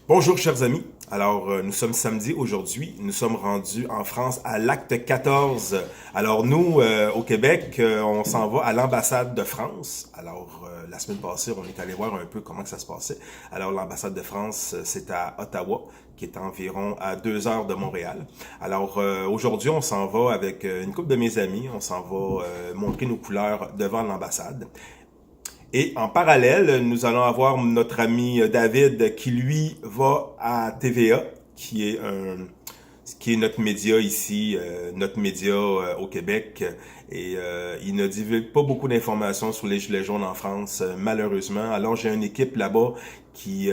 Bonjour chers amis, alors nous sommes samedi aujourd'hui, nous sommes rendus en France à l'acte 14. Alors nous, au Québec, on s'en va à l'ambassade de France. Alors la semaine passée, on est allé voir un peu comment que ça se passait. Alors l'ambassade de France, c'est à Ottawa, qui est environ à 2 heures de Montréal. Alors aujourd'hui, on s'en va avec une couple de mes amis, on s'en va montrer nos couleurs devant l'ambassade. Et en parallèle, nous allons avoir notre ami David qui, lui, va à TVA, qui est notre média ici, notre média au Québec. Et il ne divulgue pas beaucoup d'informations sur les Gilets jaunes en France, malheureusement. Alors, j'ai une équipe là-bas qui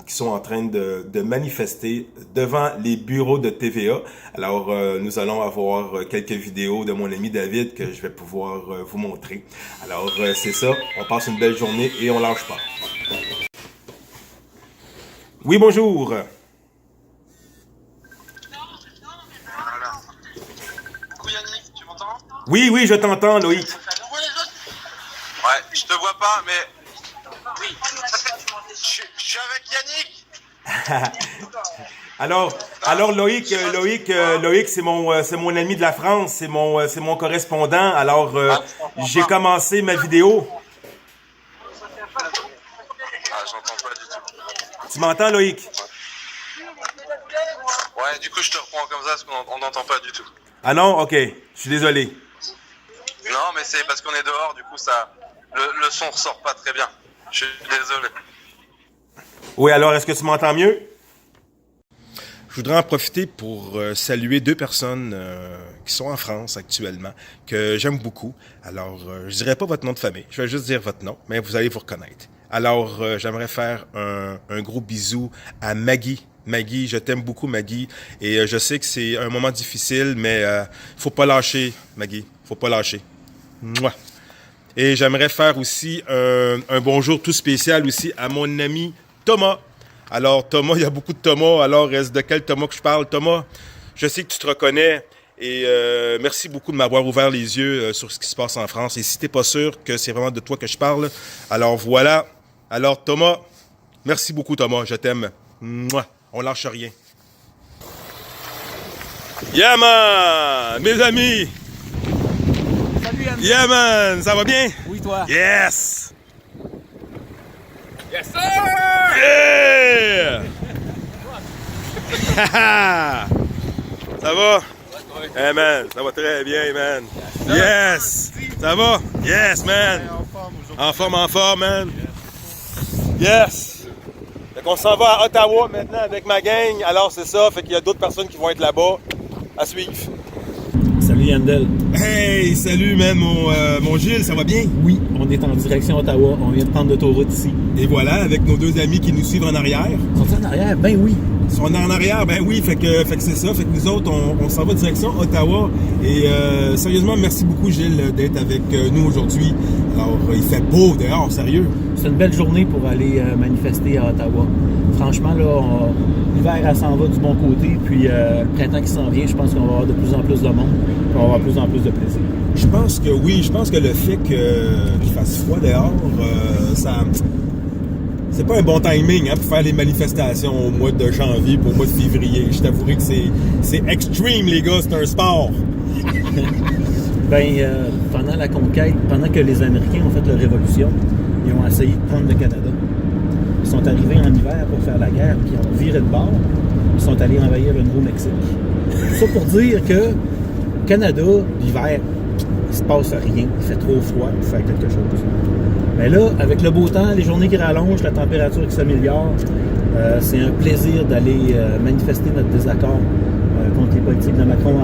sont en train de manifester devant les bureaux de TVA. Alors, nous allons avoir quelques vidéos de mon ami David que je vais pouvoir vous montrer. Alors, c'est ça. On passe une belle journée et on lâche pas. Oui, bonjour. Yannick, tu m'entends? Oui, je t'entends, Loïc. Ouais, je te vois pas, mais... Oui. Je suis avec Yannick. Alors Loïc, c'est mon ami de la France, c'est mon correspondant. Alors, j'ai commencé ma vidéo. Ah, j'entends pas du tout. Tu m'entends, Loïc? Ouais, du coup, je te reprends comme ça, parce qu'on n'entend pas du tout. Ah non? Ok, je suis désolé. Non, mais c'est parce qu'on est dehors, du coup, le son ressort pas très bien. Je suis désolé. Oui, alors, est-ce que tu m'entends mieux? Je voudrais en profiter pour saluer 2 personnes qui sont en France actuellement, que j'aime beaucoup. Alors, je dirais pas votre nom de famille, je vais juste dire votre nom, mais vous allez vous reconnaître. Alors, j'aimerais faire un gros bisou à Maggie. Maggie, je t'aime beaucoup, Maggie. Et je sais que c'est un moment difficile, mais faut pas lâcher, Maggie. Faut pas lâcher. Mouah. Et j'aimerais faire aussi un bonjour tout spécial aussi à mon ami Thomas. Alors, Thomas, il y a beaucoup de Thomas. Alors, est-ce de quel Thomas que je parle? Thomas, je sais que tu te reconnais. Et merci beaucoup de m'avoir ouvert les yeux sur ce qui se passe en France. Et si t'es pas sûr que c'est vraiment de toi que je parle, alors voilà. Alors, Thomas, merci beaucoup, Thomas. Je t'aime. Mouah. On lâche rien. Yeah, man! Mes amis! Salut Yann! Yeah, man! Ça va bien? Oui, toi? Yes! Yes, sir! Yeah! Ça va? Hey, man, ça va très bien, man. Yes! Ça va? Yes, man! En forme, man. Yes! Fait qu'on s'en va à Ottawa maintenant avec ma gang. Alors, c'est ça. Fait qu'il y a d'autres personnes qui vont être là-bas. À suivre. Salut Yandel. Hey, salut, man, mon Gilles, ça va bien? Oui, on est en direction Ottawa. On vient de prendre l'autoroute ici. Et voilà, avec nos 2 amis qui nous suivent en arrière. Sont-ils en arrière? Ben oui. Ils sont en arrière, ben oui, fait que c'est ça. Fait que nous autres, on s'en va direction Ottawa. Et sérieusement, merci beaucoup, Gilles, d'être avec nous aujourd'hui. Alors, il fait beau dehors, sérieux. C'est une belle journée pour aller manifester à Ottawa. Franchement, là, l'hiver, elle s'en va du bon côté. Puis le printemps qui s'en vient, je pense qu'on va avoir de plus en plus de monde. On va avoir de plus en plus de plaisir. Je pense que oui. Je pense que le fait qu'il fasse froid dehors, ça... C'est pas un bon timing pour faire les manifestations au mois de janvier pour au mois de février. Je t'avouerai que c'est extreme, les gars. C'est un sport. Pendant la conquête, pendant que les Américains ont fait leur révolution, ils ont essayé de prendre le Canada. Ils sont arrivés en hiver pour faire la guerre, puis ils ont viré de bord. Ils sont allés envahir le Nouveau-Mexique. Ça pour dire que Canada, l'hiver, il se passe rien. Il fait trop froid pour faire quelque chose. Mais là, avec le beau temps, les journées qui rallongent, la température qui s'améliore, c'est un plaisir d'aller manifester notre désaccord contre les politiques de Macron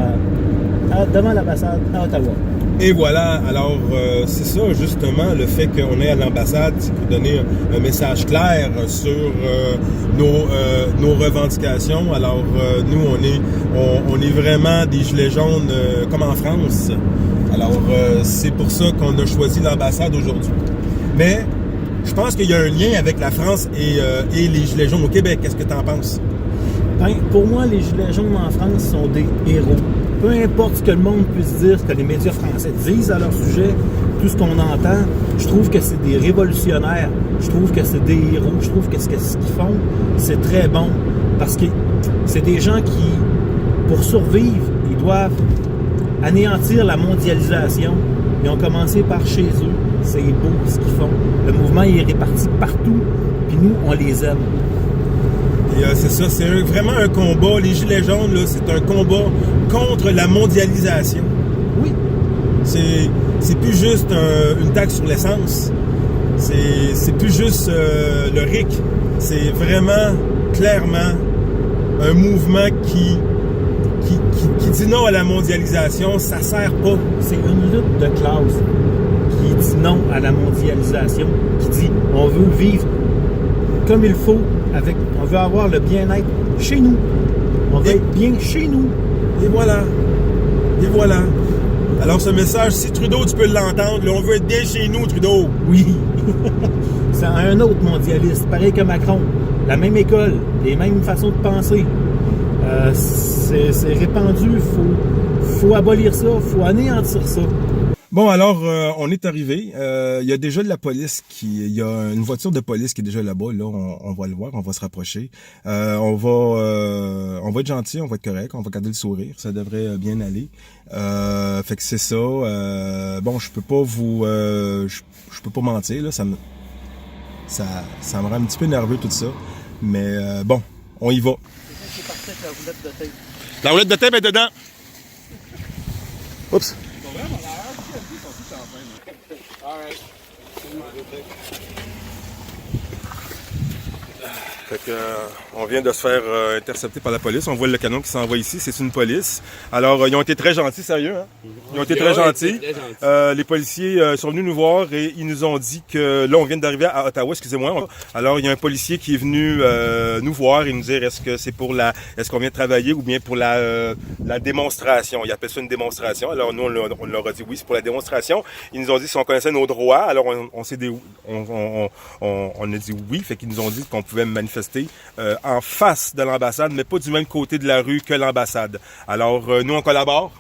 devant l'ambassade à Ottawa. Et voilà, alors c'est ça justement, le fait qu'on est à l'ambassade, c'est pour donner un message clair sur nos revendications. Alors nous, on est vraiment des gilets jaunes comme en France. Alors c'est pour ça qu'on a choisi l'ambassade aujourd'hui. Mais je pense qu'il y a un lien avec la France et les gilets jaunes au Québec. Qu'est-ce que tu en penses? Ben, pour moi, les gilets jaunes en France sont des héros. Peu importe ce que le monde puisse dire, ce que les médias français disent à leur sujet, tout ce qu'on entend, je trouve que c'est des révolutionnaires Je trouve que c'est des héros. Je trouve que ce qu'ils font, c'est très bon. Parce que c'est des gens qui, pour survivre, ils doivent anéantir la mondialisation. Ils ont commencé par chez eux. C'est beau ce qu'ils font. Le mouvement il est réparti partout. Puis nous, on les aime. Et c'est ça, c'est vraiment un combat. Les Gilets jaunes, là, c'est un combat contre la mondialisation. Oui. C'est plus juste une taxe sur l'essence. C'est plus juste le RIC. C'est vraiment, clairement, un mouvement qui dit non à la mondialisation. Ça sert pas. C'est une lutte de classe qui dit non à la mondialisation, qui dit on veut vivre comme il faut, on veut avoir le bien-être chez nous. On veut être bien chez nous. Et voilà. Et voilà. Alors ce message, si Trudeau, tu peux l'entendre, là, on veut être bien chez nous, Trudeau. Oui. C'est un autre mondialiste, pareil que Macron. La même école, les mêmes façons de penser. C'est répandu, faut abolir ça, faut anéantir ça. Bon, alors, on est arrivé. Il y a déjà de la police il y a une voiture de police qui est déjà là-bas. Là, on va le voir, on va se rapprocher. On va être gentil, on va être correct, on va garder le sourire. Ça devrait bien aller. Fait que c'est ça. Bon, je peux pas je peux pas mentir, là. Ça me rend un petit peu nerveux tout ça. Mais bon, on y va. C'est parfait avec la roulette de tape. La roulette de tape est dedans. Oups. Fait que, on vient de se faire intercepter par la police. On voit le canon qui s'en va ici. C'est une police. Alors, ils ont été très gentils, sérieux. Hein? Ils ont été très gentils. Les policiers sont venus nous voir et ils nous ont dit que là, on vient d'arriver à Ottawa, excusez-moi. Alors, il y a un policier qui est venu nous voir et nous dire est-ce qu'on vient de travailler ou bien pour la démonstration. Ils appellent ça une démonstration. Alors, nous, on leur a dit oui, c'est pour la démonstration. Ils nous ont dit si on connaissait nos droits. Alors, on a dit oui. Fait qu'ils nous ont dit qu'on pouvait manifester en face de l'ambassade, mais pas du même côté de la rue que l'ambassade. Alors, nous, on collabore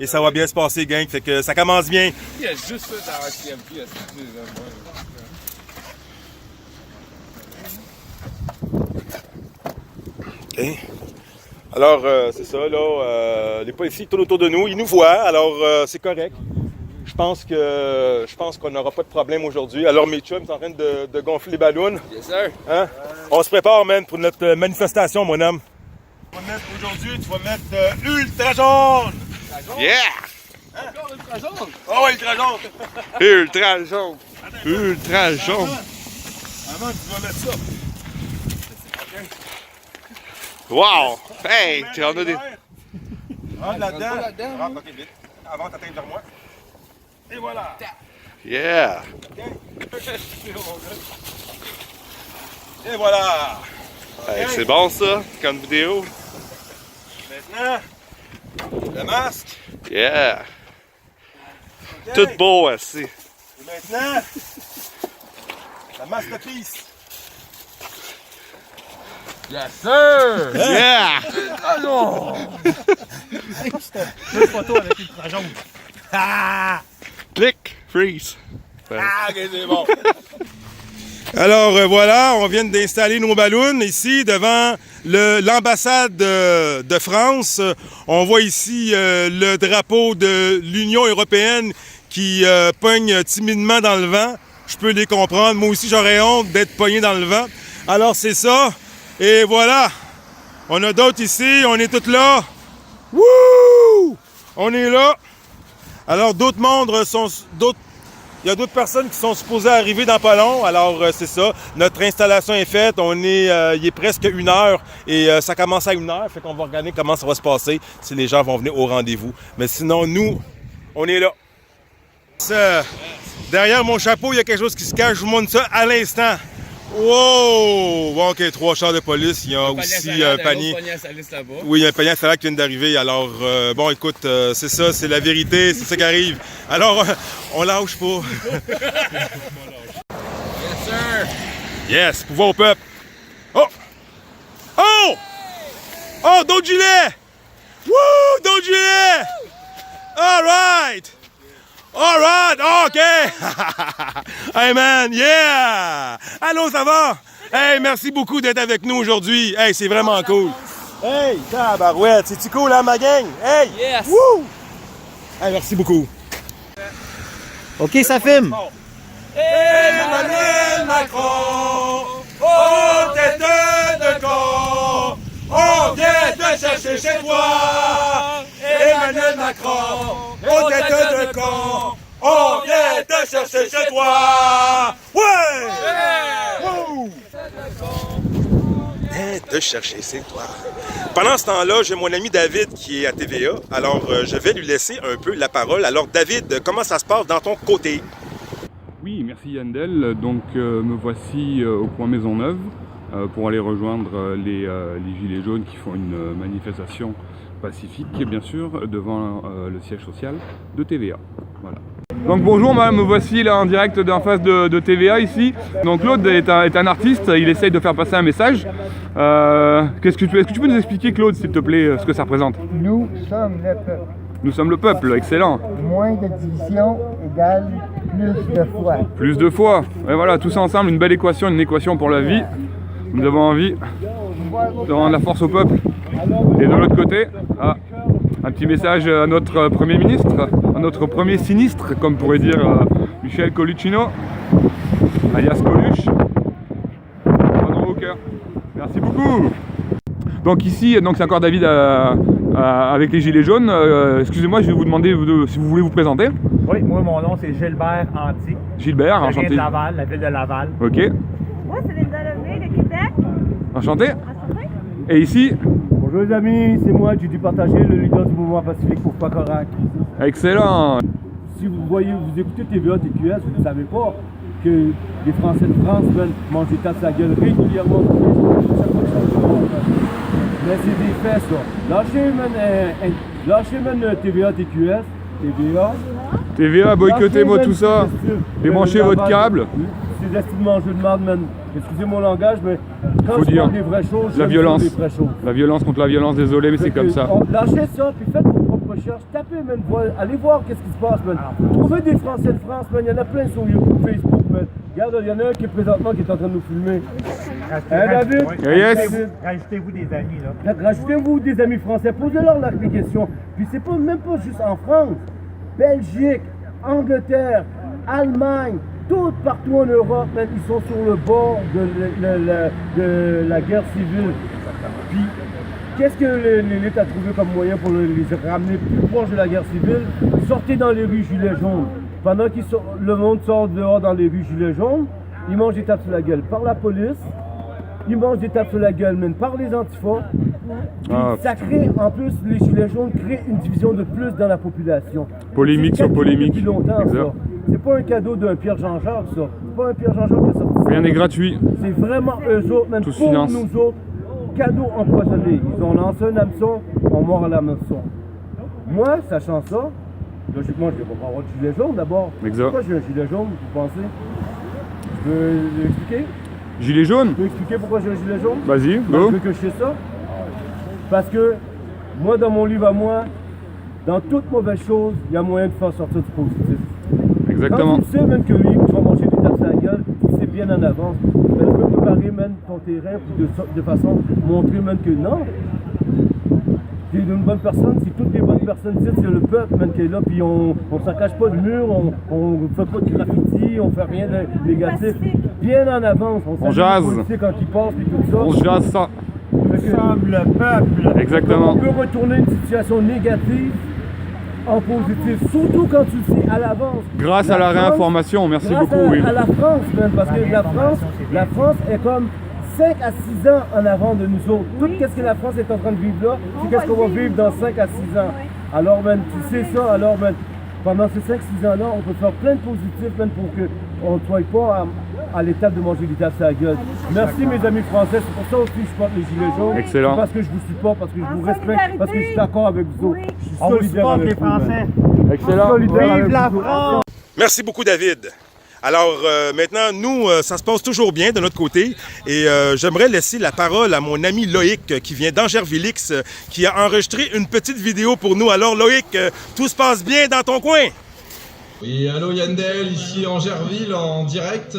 et ça va bien se passer, gang. Fait que ça commence bien. Il y a juste ça dans RCMP. OK. Alors, c'est ça, là. Les policiers tournent autour de nous. Ils nous voient, alors c'est correct. Je pense qu'on n'aura pas de problème aujourd'hui. Alors, mes chums sont en train de gonfler les ballons. Yes, sir. Hein? On se prépare, man, pour notre manifestation, mon homme. Aujourd'hui, tu vas mettre ultra jaune! Yeah! Hein? Encore ultra jaune! Oh, ouais, ultra jaune! Ultra jaune! Ultra jaune! Avant, tu vas mettre ça. Wow! Hey! Tu en as des... Rentre là-dedans. Rentre, ok, vite. Avant, t'atteins vers moi. Et voilà! Yeah! Et voilà! Hey, c'est bon ça, comme vidéo? Maintenant, le masque. Yeah! Okay. Tout beau aussi. Et maintenant, la masterpiece. Yes, sir! Yeah! Une photo avec ultra jaune. Ah! Click, freeze. Ah, ok, c'est bon. Alors voilà, on vient d'installer nos ballons ici devant l'ambassade de France. On voit ici le drapeau de l'Union européenne qui pogne timidement dans le vent. Je peux les comprendre. Moi aussi, j'aurais honte d'être pogné dans le vent. Alors c'est ça. Et voilà. On a d'autres ici. On est tous là. Wouh! On est là. Alors d'autres membres sont... Il y a d'autres personnes qui sont supposées arriver dans pas long. Alors, c'est ça. Notre installation est faite. Il est presque 1h et ça commence à 1h. Fait qu'on va regarder comment ça va se passer si les gens vont venir au rendez-vous. Mais sinon, nous, on est là. Derrière mon chapeau, il y a quelque chose qui se cache. Je vous montre ça à l'instant. Wow! Bon, OK, 3 chars de police. Il y a aussi un panier. Oui, il y a un panier à salade qui vient d'arriver. Alors, bon, écoute, c'est ça, c'est la vérité, c'est ça qui arrive. Alors, on lâche pas. Yes, sir! Yes, pouvoir au peuple. Oh! Oh! Oh, d'autres gilets! Wouh! D'autres gilets! All right! All right, OK. Hey, man, yeah. Allô, ça va? Hey, merci beaucoup d'être avec nous aujourd'hui. Hey, c'est vraiment cool. Hey, tabarouette, c'est-tu cool, hein, ma gang? Hey! Yes! Woo! Hey, merci beaucoup. OK, ça filme. Emmanuel Macron, oh tête de con, on vient te chercher chez toi. Emmanuel Macron, oh tête de con, on vient te chercher chez toi. Ouais! Wouh! Viens te chercher chez toi. Pendant ce temps-là, j'ai mon ami David qui est à TVA, alors je vais lui laisser un peu la parole. Alors David, comment ça se passe dans ton côté? Oui, merci Yandel. Donc me voici au coin Maisonneuve pour aller rejoindre les Gilets jaunes qui font une manifestation pacifique, bien sûr, devant le siège social de TVA. Voilà. Donc bonjour, me voici là en direct d'en face de TVA ici. Donc Claude est un artiste, il essaye de faire passer un message. Est-ce que tu peux nous expliquer, Claude, s'il te plaît, ce que ça représente? Nous sommes le peuple. Nous sommes le peuple, excellent. Moins de division égale plus de foi. Plus de foi. Et voilà, tous ensemble, une belle équation, une équation pour la vie. Nous avons envie de rendre la force au peuple. Et de l'autre côté, un petit message à notre Premier ministre, à notre premier sinistre, comme pourrait dire Michel Colucino, alias Coluche. Pardon au cœur. Merci beaucoup. Donc ici, c'est encore David avec les Gilets jaunes. Excusez-moi, je vais vous demander si vous voulez vous présenter. Oui, moi mon nom c'est Gilbert Anti. Gilbert, Je viens enchanté. de Laval, la ville de Laval. Ok, Moi, c'est Linda Lemay de Québec. enchanté. Enchanté. Et ici, Bonjour les amis, c'est moi, Judy Partagé, le leader du mouvement pacifique pour Pacorac. excellent. Si vous écoutez TVA, TQS, vous ne savez pas que les Français de France veulent manger tape sa gueule régulièrement tous les jours, chaque fois que ça se passe. Mais c'est des faits, ça. Lâchez même TVA, TQS, TVA. TVA, boycottez-moi tout ça. Débranchez votre câble. C'est des estimes de manger de merde, man. Excusez mon langage, mais quand Faut je dire parle des vraies choses, la je violence. dis des vraies choses. La violence contre la violence, désolé, mais c'est comme ça. Lâchez ça, puis faites vos propres recherches. Tapez, man. Allez voir qu'est-ce qui se passe, man. Trouvez des Français de France, man. Il y en a plein sur YouTube, Facebook, man. Regarde, il y en a un qui est présentement qui est en train de nous filmer. Hein, David? Yes. Rajoutez-vous des amis, là. Rajoutez-vous des amis français. Posez-leur des questions. Puis c'est pas, même pas juste en France. Belgique, Angleterre, Allemagne, tout partout en Europe, man, ils sont sur le bord de la guerre civile. Puis, qu'est-ce que l'élite a trouvé comme moyen pour les ramener plus proche de la guerre civile? Sortez dans les rues gilets jaunes. Pendant que le monde sort dehors dans les rues gilets jaunes, ils mangent des tapes sur la gueule par la police, ils mangent des tapes sur la gueule même par les antifas. Ça crée, en plus, les gilets jaunes créent une division de plus dans la population. Polémique C'est sur polémique. depuis longtemps, Exact. ça. C'est pas un cadeau d'un Pierre Jean-Jacques, ça. C'est pas un Pierre Jean-Jacques qui a sorti ça. Rien n'est gratuit. C'est vraiment eux autres, même Tous pour financent. nous autres, cadeau empoisonné. Ils ont lancé un hameçon, on mord à l'hameçon. Moi, sachant ça, logiquement, je ne vais pas avoir de gilet jaune d'abord. Exact. Pourquoi j'ai un gilet jaune, vous pensez? Je peux l'expliquer? Gilet jaune. Je peux expliquer pourquoi j'ai un gilet jaune? Vas-y, Je go. veux que je sais ça. Parce que moi, dans mon livre à moi, dans toute mauvaise chose, il y a moyen de faire sortir du positif. Exactement. Quand tu sais même que lui, tu vas manger des tapes à la gueule, tu sais bien en avance, ben, tu peux préparer même ton terrain puis de façon montrer même que non. Tu es une bonne personne, si toutes les bonnes personnes disent c'est le peuple même qui est là, puis on ne s'en cache pas de mur, on ne fait pas de graffiti, on fait rien de négatif. Bien en avance, on jase. les policiers quand ils passent et tout ça. On se jase ça. Nous sommes le peuple. Exactement. On peut retourner une situation négative en positif, surtout quand tu le sais à l'avance. Grâce à la réinformation, merci grâce beaucoup. Oui. à la France, même, parce que la France est comme 5 à 6 ans en avant de nous autres. Tout ce que la France est en train de vivre là, c'est qu'est-ce qu'on va vivre dans 5 à 6 ans. Alors, man, tu sais ça, alors, man, pendant ces 5-6 ans-là, on peut faire plein de positifs, même pour qu'on ne soit pas à l'étape de manger des tasses à la gueule. Merci mes amis français, c'est pour ça aussi que je porte les gilets jaunes. Excellent. C'est parce que je vous supporte, parce que je vous respecte, parce que je suis d'accord avec vous autres. Je suis On solidaire supporte avec les vous, man. Français. Excellent. Vive la France! Merci beaucoup, David. Alors, maintenant, nous, ça se passe toujours bien de notre côté et j'aimerais laisser la parole à mon ami Loïc qui vient d'Angervillix, qui a enregistré une petite vidéo pour nous. Alors, Loïc, tout se passe bien dans ton coin? Oui, allô Yandel, ici Angerville en direct,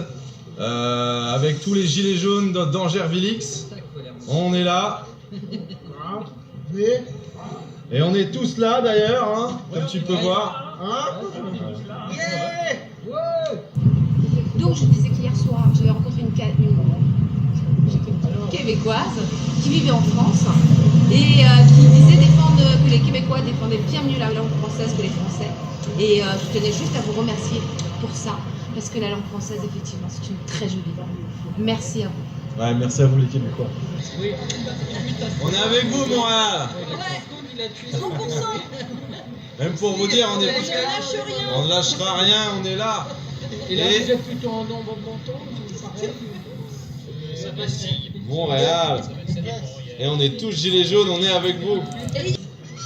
avec tous les gilets jaunes d'Angerville-X. On est là. Et on est tous là d'ailleurs, hein, comme tu peux voir. Donc je disais qu'hier soir, j'avais rencontré une québécoise qui vivait en France et qui disait que les Québécois défendaient bien mieux la langue française que les Français. Et je tenais juste à vous remercier pour ça, parce que la langue française, effectivement, c'est une très jolie langue. Merci à vous. Ouais, merci à vous les Québécois. On est avec vous, Montréal. Même pour vous dire, on ne lâchera rien, on est là. Et là, vous êtes plutôt en nombre montant Montréal. Et on est tous gilets jaunes, on est avec vous.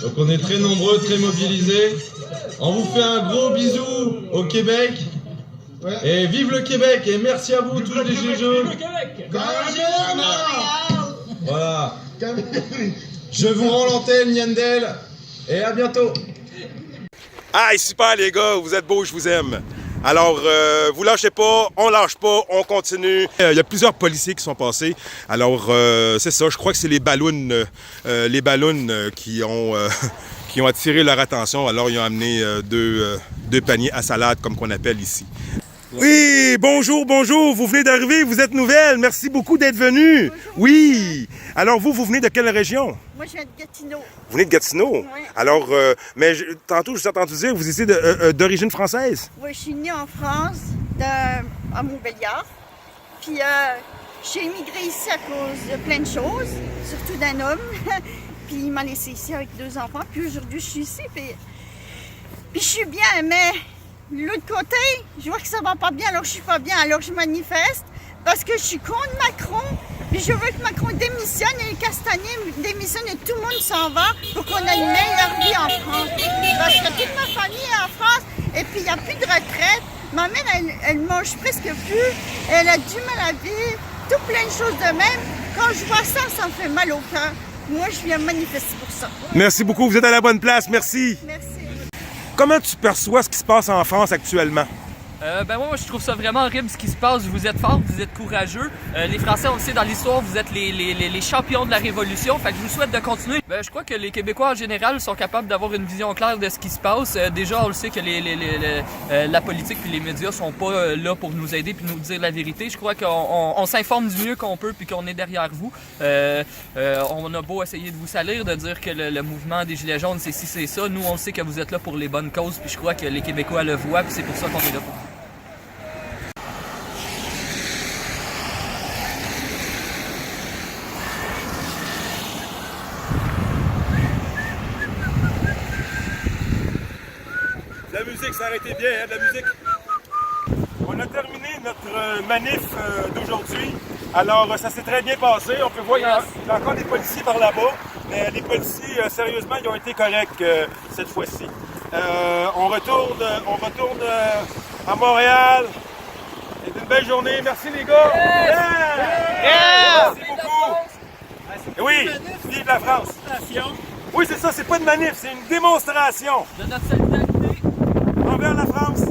Donc on est très nombreux, très mobilisés. On vous fait un gros bisou au Québec. Et vive le Québec. Et merci à vous tous les gilets jaunes. Voilà. Je vous rends l'antenne, Yandel. Et à bientôt. Ah, super les gars, vous êtes beaux, je vous aime. Alors, vous lâchez pas, on lâche pas, on continue. Il y a plusieurs policiers qui sont passés. Alors, c'est ça, je crois que c'est les ballons qui ont qui ont attiré leur attention. Alors, ils ont amené deux paniers à salade, comme qu'on appelle ici. Oui, bonjour, bonjour, vous venez d'arriver, vous êtes nouvelle, merci beaucoup d'être venue. Oui, alors vous venez de quelle région? Moi, je viens de Gatineau. Vous venez de Gatineau? Oui. Alors, tantôt, je vous ai entendu dire que vous étiez d'origine française? Oui, je suis née en France, à Montbéliard. Puis, j'ai immigré ici à cause de plein de choses, surtout d'un homme. Puis, il m'a laissé ici avec 2 enfants. Puis, aujourd'hui, je suis ici. Puis je suis bien, mais l'autre côté, je vois que ça va pas bien, alors je suis pas bien. Alors, je manifeste parce que je suis contre Macron. Puis je veux que Macron démissionne et Castaner démissionne et tout le monde s'en va pour qu'on ait une meilleure vie en France. Parce que toute ma famille est en France et puis il n'y a plus de retraite. Ma mère, elle mange presque plus. Elle a du mal à vivre. Tout plein de choses de même. Quand je vois ça, ça me fait mal au cœur. Moi, je viens manifester pour ça. Merci beaucoup, vous êtes à la bonne place, merci. Merci. Comment tu perçois ce qui se passe en France actuellement? Moi, je trouve ça vraiment horrible ce qui se passe. Vous êtes forts, vous êtes courageux. Les Français, on le sait, dans l'histoire, vous êtes les champions de la Révolution. Fait que je vous souhaite de continuer. Je crois que les Québécois, en général, sont capables d'avoir une vision claire de ce qui se passe. Déjà, on le sait que la politique et les médias sont pas là pour nous aider puis nous dire la vérité. Je crois qu'on s'informe du mieux qu'on peut puis qu'on est derrière vous. On a beau essayer de vous salir, de dire que le mouvement des Gilets jaunes, c'est ci, c'est ça. Nous, on sait que vous êtes là pour les bonnes causes. Puis je crois que les Québécois le voient puis c'est pour ça qu'on est là pour vous. La musique, ça aurait été bien, hein, de la musique. On a terminé notre manif d'aujourd'hui. Alors, ça s'est très bien passé. On peut voir, il y a encore des policiers par là-bas. Mais les policiers, sérieusement, ils ont été corrects cette fois-ci. On retourne à Montréal. C'est une belle journée. Merci les gars. Merci beaucoup. Et oui, vive la France. Oui, c'est ça, c'est pas une manif, c'est une démonstration de notre solidarité envers la France.